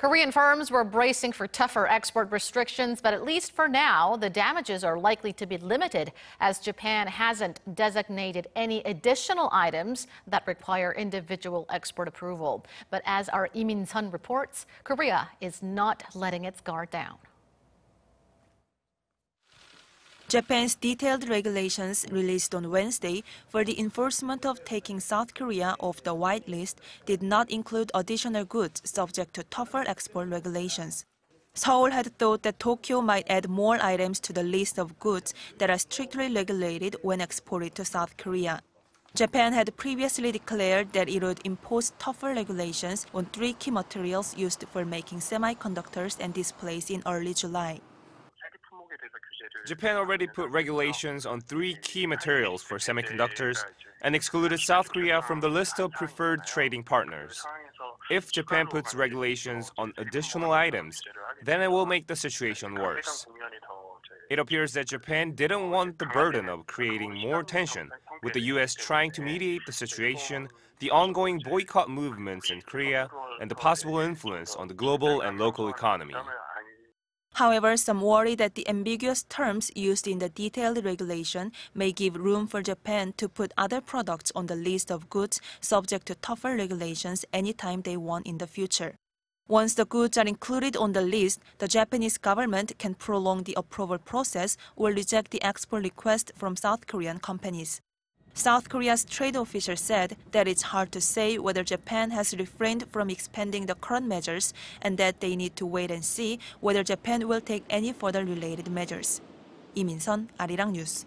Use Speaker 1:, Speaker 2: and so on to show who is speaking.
Speaker 1: Korean firms were bracing for tougher export restrictions, but at least for now, the damages are likely to be limited as Japan hasn't designated any additional items that require individual export approval. But as our Lee Min-sun reports, Korea is not letting its guard down.
Speaker 2: Japan's detailed regulations released on Wednesday for the enforcement of taking South Korea off the whitelist did not include additional goods subject to tougher export regulations. Seoul had thought that Tokyo might add more items to the list of goods that are strictly regulated when exported to South Korea. Japan had previously declared that it would impose tougher regulations on 3 key materials used for making semiconductors and displays in early July.
Speaker 3: Japan already put regulations on 3 key materials for semiconductors and excluded South Korea from the list of preferred trading partners. If Japan puts regulations on additional items, then it will make the situation worse. It appears that Japan didn't want the burden of creating more tension, with the U.S. trying to mediate the situation, the ongoing boycott movements in Korea, and the possible influence on the global and local economy.
Speaker 2: However, some worry that the ambiguous terms used in the detailed regulation may give room for Japan to put other products on the list of goods subject to tougher regulations anytime they want in the future. Once the goods are included on the list, the Japanese government can prolong the approval process or reject the export request from South Korean companies. South Korea's trade official said that it's hard to say whether Japan has refrained from expanding the current measures and that they need to wait and see whether Japan will take any further related measures. Lee Min-sun, Arirang News.